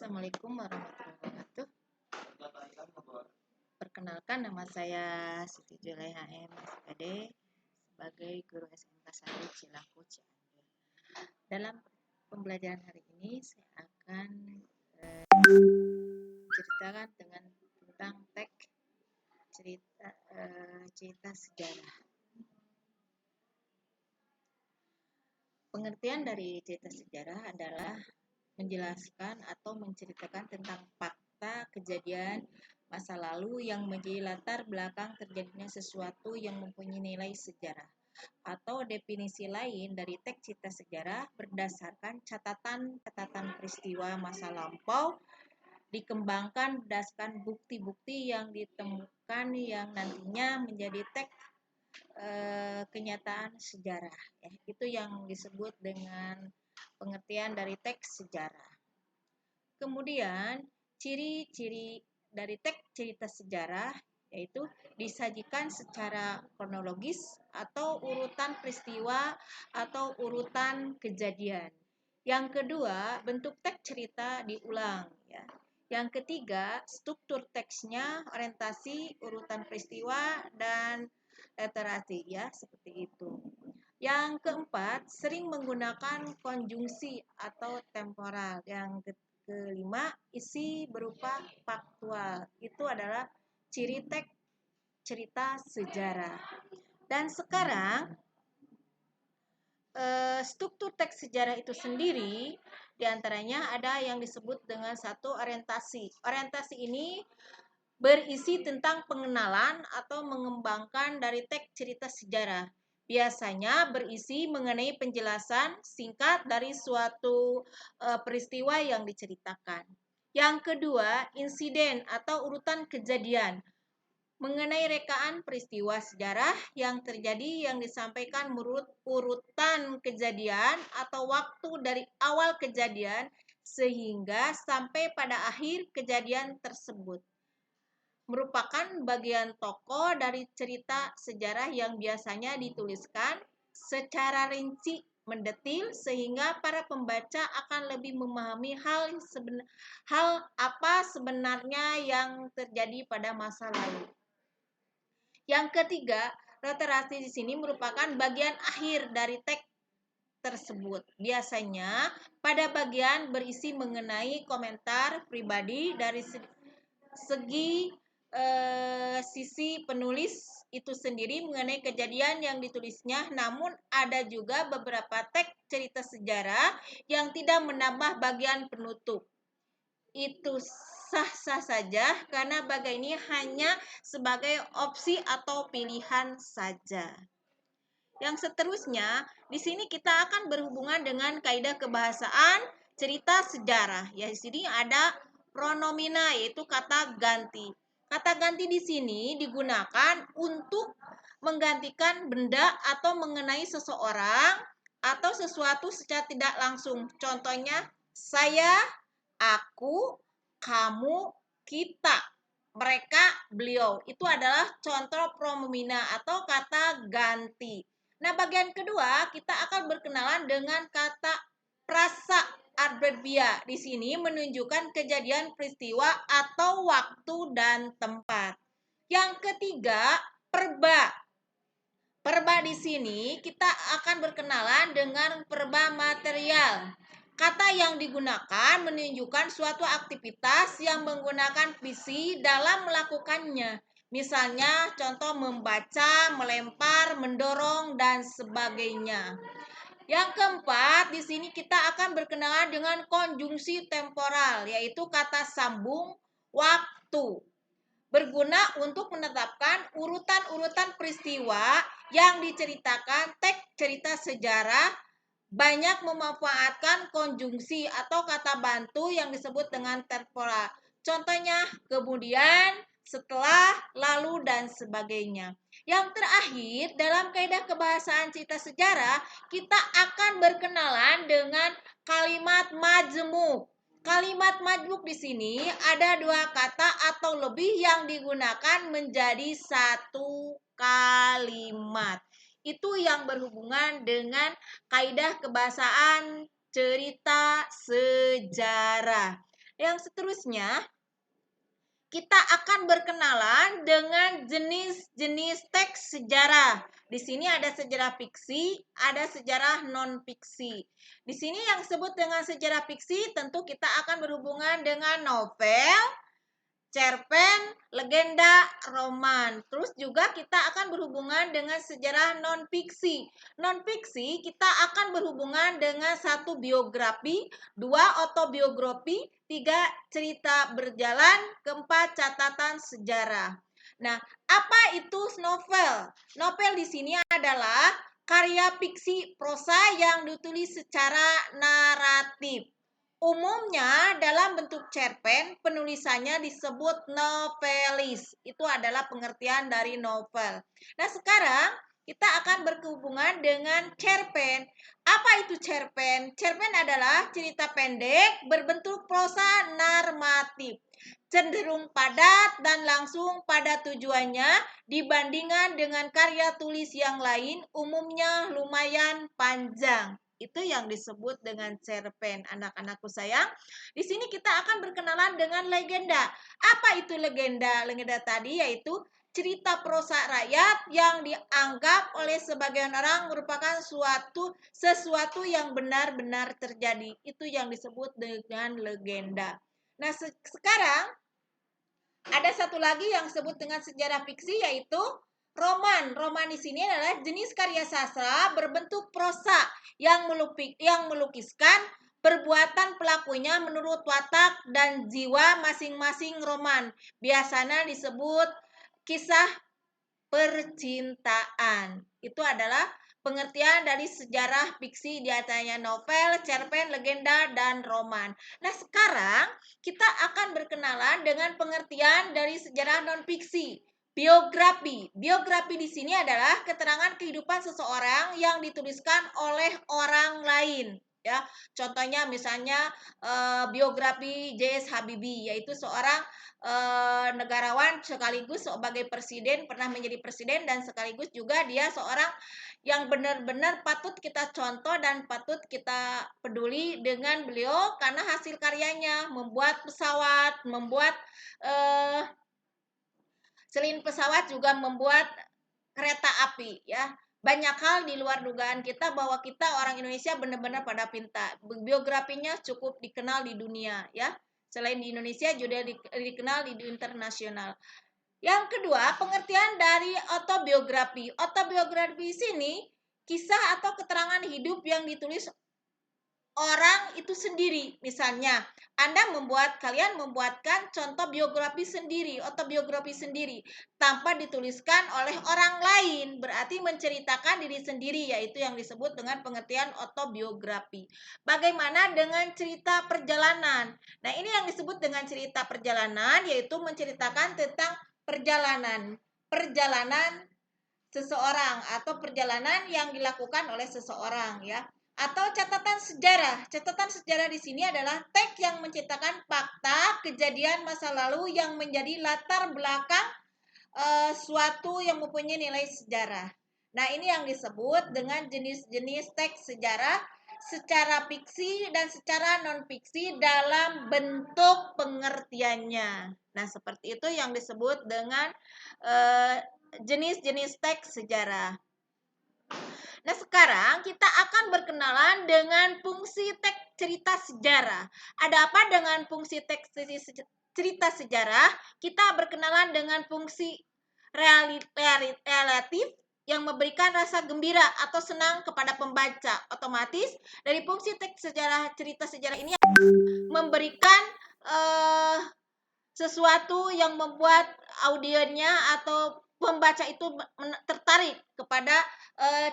Assalamualaikum warahmatullahi wabarakatuh. Perkenalkan, nama saya Siti Juleha M. SPD sebagai guru SMK 1 Cilaku Cianjur. Dalam pembelajaran hari ini saya akan ceritakan tentang teks cerita sejarah. Pengertian dari cerita sejarah adalah menjelaskan atau menceritakan tentang fakta kejadian masa lalu yang menjadi latar belakang terjadinya sesuatu yang mempunyai nilai sejarah. Atau definisi lain dari teks cerita sejarah berdasarkan catatan peristiwa masa lampau dikembangkan berdasarkan bukti-bukti yang ditemukan yang nantinya menjadi teks kenyataan sejarah. Itu yang disebut dengan pengertian dari teks sejarah. Kemudian ciri-ciri dari teks cerita sejarah yaitu disajikan secara kronologis atau urutan peristiwa atau urutan kejadian. Yang kedua, bentuk teks cerita diulang ya. Yang ketiga, struktur teksnya, orientasi, urutan peristiwa dan literasi ya, seperti itu. Yang keempat, sering menggunakan konjungsi atau temporal. Yang kelima, isi berupa faktual. Itu adalah ciri teks cerita sejarah. Dan sekarang struktur teks sejarah itu sendiri diantaranya ada yang disebut dengan satu orientasi. Orientasi ini berisi tentang pengenalan atau mengembangkan dari teks cerita sejarah. Biasanya berisi mengenai penjelasan singkat dari suatu peristiwa yang diceritakan. Yang kedua, insiden atau urutan kejadian. Mengenai rekaan peristiwa sejarah yang terjadi yang disampaikan menurut urutan kejadian atau waktu dari awal kejadian sehingga sampai pada akhir kejadian tersebut. Merupakan bagian tokoh dari cerita sejarah yang biasanya dituliskan secara rinci mendetil sehingga para pembaca akan lebih memahami hal apa sebenarnya yang terjadi pada masa lalu. Yang ketiga, literasi di sini merupakan bagian akhir dari teks tersebut. Biasanya pada bagian berisi mengenai komentar pribadi dari segi sisi penulis itu sendiri mengenai kejadian yang ditulisnya, namun ada juga beberapa teks cerita sejarah yang tidak menambah bagian penutup. Itu sah-sah saja karena bagian ini hanya sebagai opsi atau pilihan saja. Yang seterusnya, di sini kita akan berhubungan dengan kaidah kebahasaan cerita sejarah. Ya, di sini ada pronomina yaitu kata ganti. Kata ganti di sini digunakan untuk menggantikan benda atau mengenai seseorang atau sesuatu secara tidak langsung. Contohnya, saya, aku, kamu, kita, mereka, beliau. Itu adalah contoh pronomina atau kata ganti. Nah, bagian kedua kita akan berkenalan dengan kata prasa adverbia. Di sini menunjukkan kejadian peristiwa atau waktu dan tempat. Yang ketiga, perba. Perba di sini kita akan berkenalan dengan perba material. Kata yang digunakan menunjukkan suatu aktivitas yang menggunakan fisik dalam melakukannya. Misalnya contoh membaca, melempar, mendorong dan sebagainya. Yang keempat, di sini kita akan berkenalan dengan konjungsi temporal, yaitu kata sambung waktu. Berguna untuk menetapkan urutan-urutan peristiwa yang diceritakan teks cerita sejarah, banyak memanfaatkan konjungsi atau kata bantu yang disebut dengan temporal. Contohnya kemudian, setelah, lalu, dan sebagainya. Yang terakhir, dalam kaidah kebahasaan cerita sejarah, kita akan berkenalan dengan kalimat majmuk. Kalimat majmuk di sini ada dua kata atau lebih yang digunakan menjadi satu kalimat. Itu yang berhubungan dengan kaidah kebahasaan cerita sejarah. Yang seterusnya, kita akan berkenalan dengan jenis-jenis teks sejarah. Di sini ada sejarah fiksi, ada sejarah non-fiksi. Di sini yang disebut dengan sejarah fiksi tentu kita akan berhubungan dengan novel, cerpen, legenda, roman. Terus juga kita akan berhubungan dengan sejarah non-fiksi. Non-fiksi kita akan berhubungan dengan satu biografi, dua autobiografi, tiga cerita berjalan, keempat catatan sejarah. Nah, apa itu novel? Novel di sini adalah karya fiksi prosa yang ditulis secara naratif. Umumnya dalam bentuk cerpen, penulisannya disebut novelis. Itu adalah pengertian dari novel. Nah, sekarang kita akan berhubungan dengan cerpen. Apa itu cerpen? Cerpen adalah cerita pendek berbentuk prosa normatif, cenderung padat dan langsung pada tujuannya dibandingkan dengan karya tulis yang lain, umumnya lumayan panjang. Itu yang disebut dengan cerpen, anak-anakku sayang. Di sini kita akan berkenalan dengan legenda. Apa itu legenda? Legenda tadi yaitu cerita prosa rakyat yang dianggap oleh sebagian orang merupakan sesuatu yang benar-benar terjadi. Itu yang disebut dengan legenda. Nah, sekarang ada satu lagi yang disebut dengan sejarah fiksi yaitu roman. Roman di sini adalah jenis karya sastra berbentuk prosa yang melukiskan perbuatan pelakunya menurut watak dan jiwa masing-masing roman. Biasanya disebut kisah percintaan. Itu adalah pengertian dari sejarah fiksi, diantaranya novel, cerpen, legenda, dan roman. Nah, sekarang kita akan berkenalan dengan pengertian dari sejarah non-fiksi. Biografi. Biografi di sini adalah keterangan kehidupan seseorang yang dituliskan oleh orang lain. Ya, contohnya misalnya biografi J.S. Habibie, yaitu seorang negarawan sekaligus sebagai presiden, pernah menjadi presiden, dan sekaligus juga dia seorang yang benar-benar patut kita contoh dan patut kita peduli dengan beliau karena hasil karyanya membuat pesawat, membuat selain pesawat juga membuat kereta api, ya. Banyak hal di luar dugaan kita bahwa kita orang Indonesia benar-benar pada pintar. Biografinya cukup dikenal di dunia, ya. Selain di Indonesia juga dikenal di internasional. Yang kedua, pengertian dari autobiografi. Autobiografi sini kisah atau keterangan hidup yang ditulis orang itu sendiri. Misalnya, kalian membuatkan contoh biografi sendiri, autobiografi sendiri, tanpa dituliskan oleh orang lain, berarti menceritakan diri sendiri, yaitu yang disebut dengan pengertian autobiografi. Bagaimana dengan cerita perjalanan? Nah, ini yang disebut dengan cerita perjalanan, yaitu menceritakan tentang perjalanan seseorang atau perjalanan yang dilakukan oleh seseorang, ya. Atau catatan sejarah. Catatan sejarah di sini adalah teks yang menceritakan fakta kejadian masa lalu yang menjadi latar belakang suatu yang mempunyai nilai sejarah. Nah, ini yang disebut dengan jenis-jenis teks sejarah secara fiksi dan secara non-fiksi dalam bentuk pengertiannya. Nah, seperti itu yang disebut dengan jenis-jenis teks sejarah. Nah, sekarang kita akan berkenalan dengan fungsi teks cerita sejarah. Ada apa dengan fungsi teks cerita sejarah? Kita berkenalan dengan fungsi relatif yang memberikan rasa gembira atau senang kepada pembaca. Otomatis dari fungsi teks sejarah cerita sejarah ini memberikan sesuatu yang membuat audiennya atau pembaca itu tertarik kepada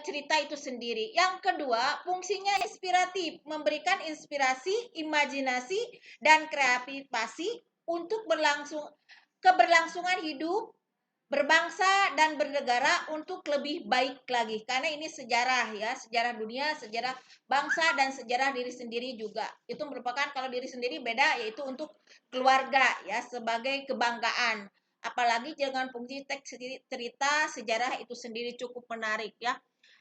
cerita itu sendiri. Yang kedua, fungsinya inspiratif, memberikan inspirasi, imajinasi, dan kreativasi untuk keberlangsungan hidup, berbangsa, dan bernegara untuk lebih baik lagi. Karena ini sejarah, ya, sejarah dunia, sejarah bangsa, dan sejarah diri sendiri juga. Itu merupakan, kalau diri sendiri beda, yaitu untuk keluarga, ya, sebagai kebanggaan. Apalagi dengan fungsi teks cerita sejarah itu sendiri cukup menarik, ya.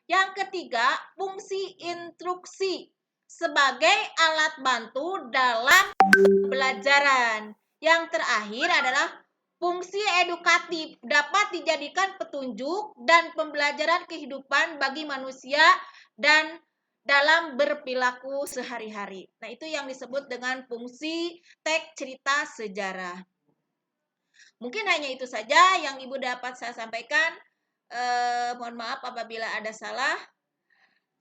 Yang ketiga, fungsi instruksi sebagai alat bantu dalam pembelajaran. Yang terakhir adalah fungsi edukatif dapat dijadikan petunjuk dan pembelajaran kehidupan bagi manusia dan dalam berperilaku sehari-hari. Nah, itu yang disebut dengan fungsi teks cerita sejarah. Mungkin hanya itu saja yang Ibu dapat saya sampaikan. Mohon maaf apabila ada salah.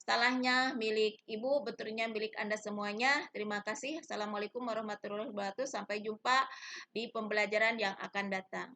Salahnya milik Ibu, betulnya milik Anda semuanya. Terima kasih. Assalamualaikum warahmatullahi wabarakatuh. Sampai jumpa di pembelajaran yang akan datang.